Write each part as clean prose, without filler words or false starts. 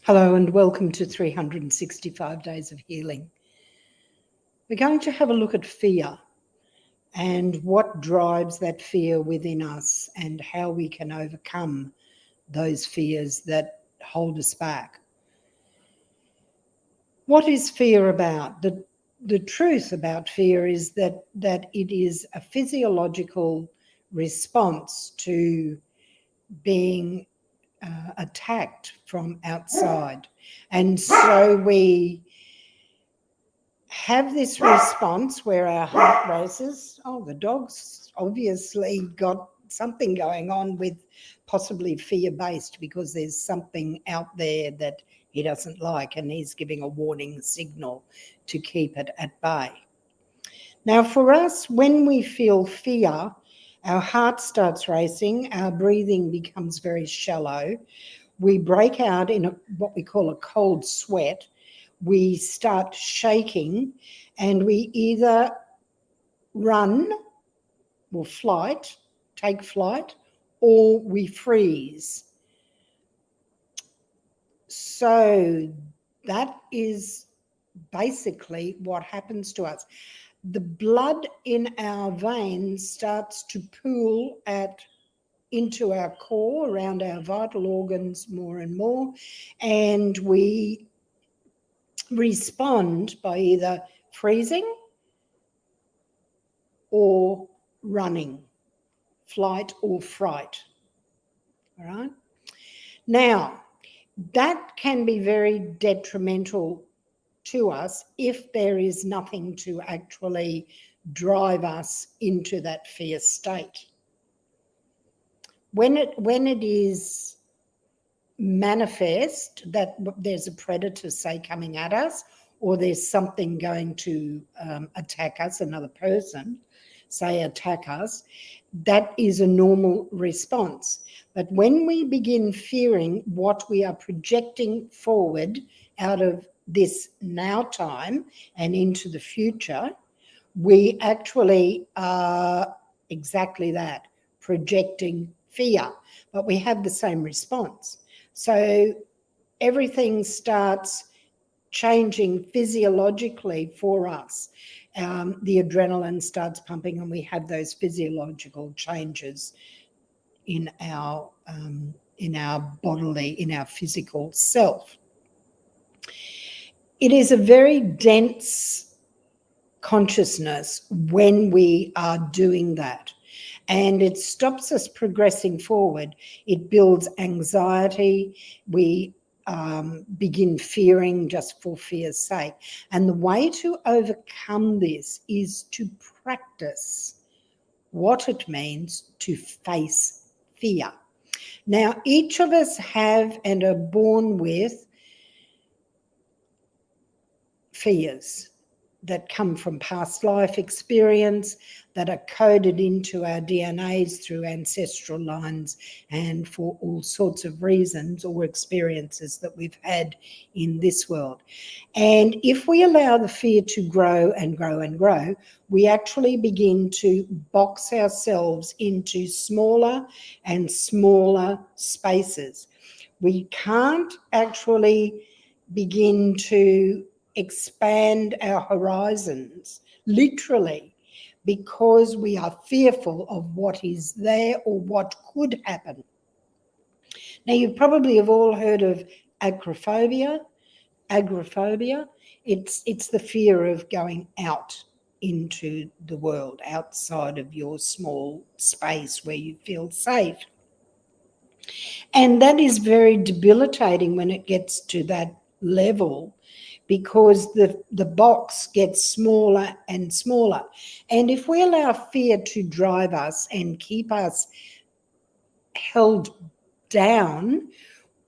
Hello and welcome to 365 Days of Healing. We're going to have a look at fear and what drives that fear within us and how we can overcome those fears that hold us back. What is fear about? The truth about fear is that it is a physiological response to being attacked from outside. And so we have this response where our heart races. Oh, the dog's obviously got something going on with possibly fear-based because there's something out there that he doesn't like and he's giving a warning signal to keep it at bay. Now, for us, when we feel fear, our heart starts racing, our breathing becomes very shallow. We break out in what we call a cold sweat. We start shaking and we either run or take flight, or we freeze. So that is basically what happens to us. The blood in our veins starts to pool into our core, around our vital organs more and more, and we respond by either freezing or running, flight or fright. All right. Now, that can be very detrimental to us if there is nothing to actually drive us into that fear state. When it is manifest that there's a predator, say, coming at us, or there's something going to attack us, another person, say, attack us, that is a normal response. But when we begin fearing what we are projecting forward out of this now time and into the future, we actually are exactly that, projecting fear, but we have the same response. So everything starts changing physiologically for us. The adrenaline starts pumping and we have those physiological changes in our bodily, in our physical self. It is a very dense consciousness when we are doing that, and it stops us progressing forward. It builds anxiety. We begin fearing just for fear's sake. And the way to overcome this is to practice what it means to face fear. Now, each of us have and are born with fears that come from past life experience, that are coded into our DNAs through ancestral lines and for all sorts of reasons or experiences that we've had in this world. And if we allow the fear to grow and grow and grow, we actually begin to box ourselves into smaller and smaller spaces. We can't actually begin to expand our horizons, literally, because we are fearful of what is there or what could happen. Now, you probably have all heard of agoraphobia. It's the fear of going out into the world, outside of your small space where you feel safe. And that is very debilitating when it gets to that level, because the box gets smaller and smaller. And if we allow fear to drive us and keep us held down,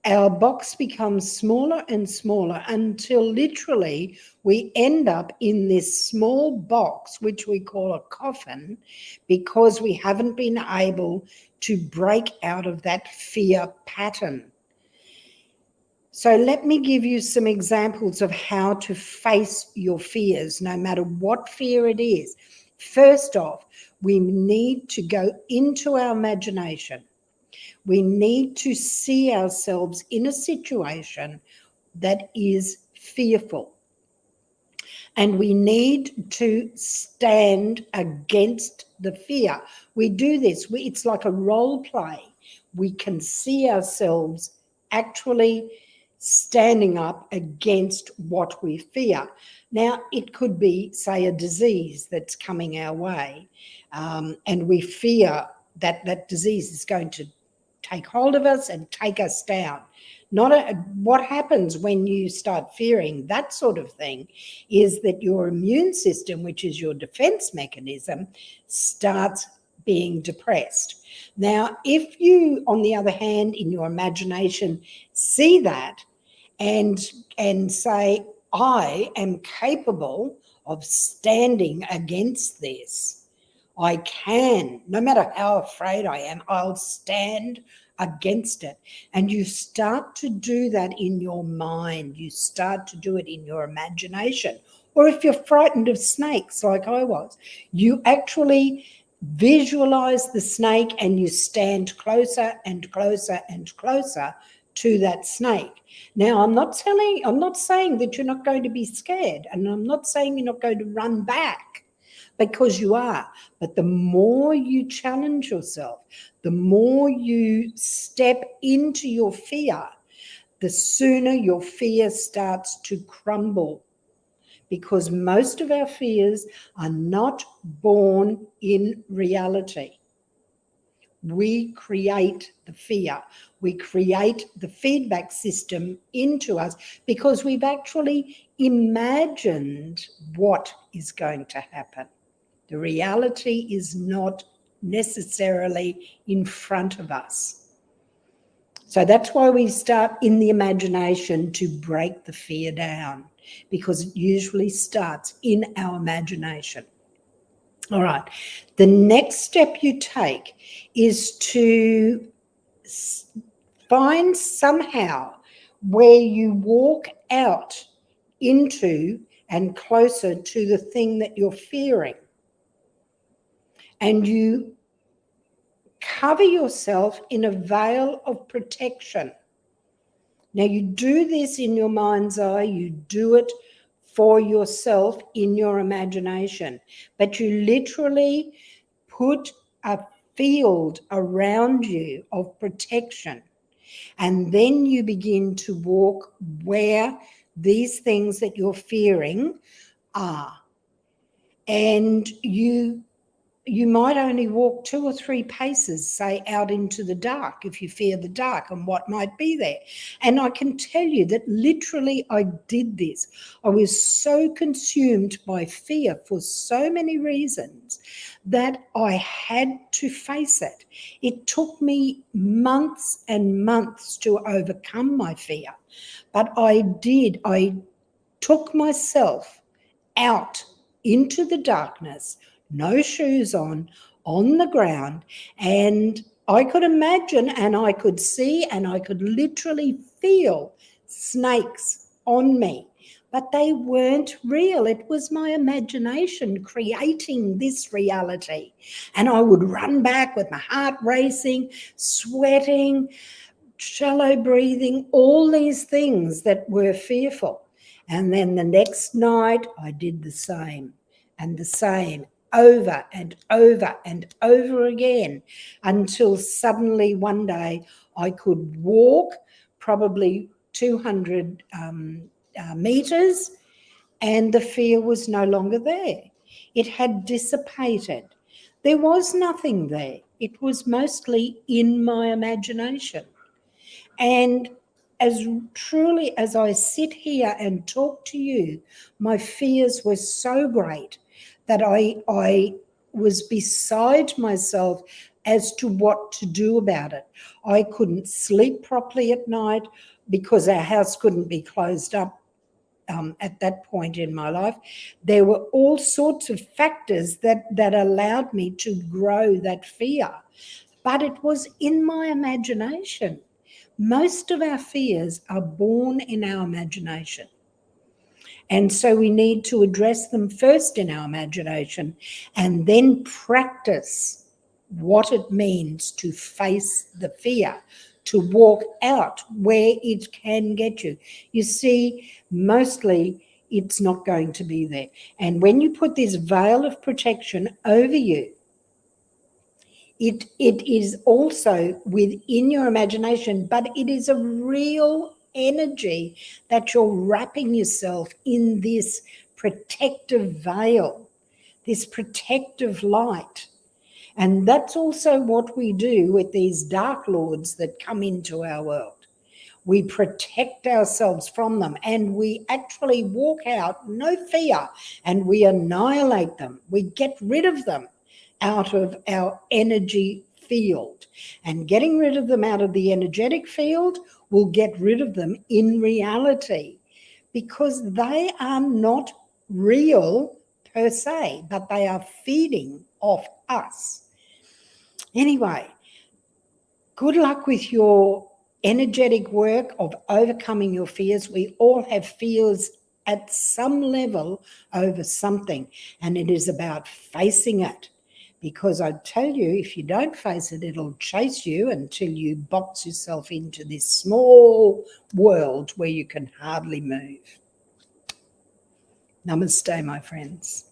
our box becomes smaller and smaller until literally we end up in this small box, which we call a coffin, because we haven't been able to break out of that fear pattern. So let me give you some examples of how to face your fears, no matter what fear it is. First off, we need to go into our imagination. We need to see ourselves in a situation that is fearful. And we need to stand against the fear. We do this. It's like a role play. We can see ourselves actually standing up against what we fear. Now, it could be, say, a disease that's coming our way, and we fear that that disease is going to take hold of us and take us down. What happens when you start fearing that sort of thing is that your immune system, which is your defense mechanism, starts being depressed. Now, if you, on the other hand, in your imagination, see that and say, I am capable of standing against this. I can, no matter how afraid I am, I'll stand against it. And you start to do that in your mind. You start to do it in your imagination. Or if you're frightened of snakes, like I was, you actually visualize the snake and you stand closer and closer and closer to that snake. Now, I'm not saying that you're not going to be scared, and I'm not saying you're not going to run back, because you are. But the more you challenge yourself, the more you step into your fear, the sooner your fear starts to crumble. Because most of our fears are not born in reality. We create the fear. We create the feedback system into us because we've actually imagined what is going to happen. The reality is not necessarily in front of us. So that's why we start in the imagination to break the fear down, because it usually starts in our imagination. All right. The next step you take is to find somehow where you walk out into and closer to the thing that you're fearing. And you cover yourself in a veil of protection. Now, you do this in your mind's eye, you do it for yourself in your imagination, but you literally put a field around you of protection, and then you begin to walk where these things that you're fearing are. And you might only walk 2 or 3 paces, say, out into the dark if you fear the dark and what might be there. And I can tell you that literally I did this. I was so consumed by fear for so many reasons that I had to face it. It took me months and months to overcome my fear, but I did. I took myself out into the darkness, no shoes on the ground, and I could imagine and I could see and I could literally feel snakes on me, but they weren't real. It was my imagination creating this reality. And I would run back with my heart racing, sweating, shallow breathing, all these things that were fearful. And then the next night I did the same and the same, over and over and over again, until suddenly one day I could walk probably 200 meters and the fear was no longer there. It had dissipated. There was nothing there. It was mostly in my imagination. And as truly as I sit here and talk to you, my fears were so great that I was beside myself as to what to do about it. I couldn't sleep properly at night because our house couldn't be closed up at that point in my life. There were all sorts of factors that allowed me to grow that fear, but it was in my imagination. Most of our fears are born in our imagination. And so we need to address them first in our imagination and then practice what it means to face the fear, to walk out where it can get you. You see, mostly it's not going to be there. And when you put this veil of protection over you, it is also within your imagination, but it is a real energy that you're wrapping yourself in this protective veil, this protective light. And that's also what we do with these dark lords that come into our world. We protect ourselves from them, and we actually walk out, no fear, and we annihilate them. We get rid of them out of our energy field. And getting rid of them out of the energetic field will get rid of them in reality, because they are not real per se, but they are feeding off us. Anyway, good luck with your energetic work of overcoming your fears. We all have fears at some level over something, and it is about facing it. Because I tell you, if you don't face it, it'll chase you until you box yourself into this small world where you can hardly move. Namaste, my friends.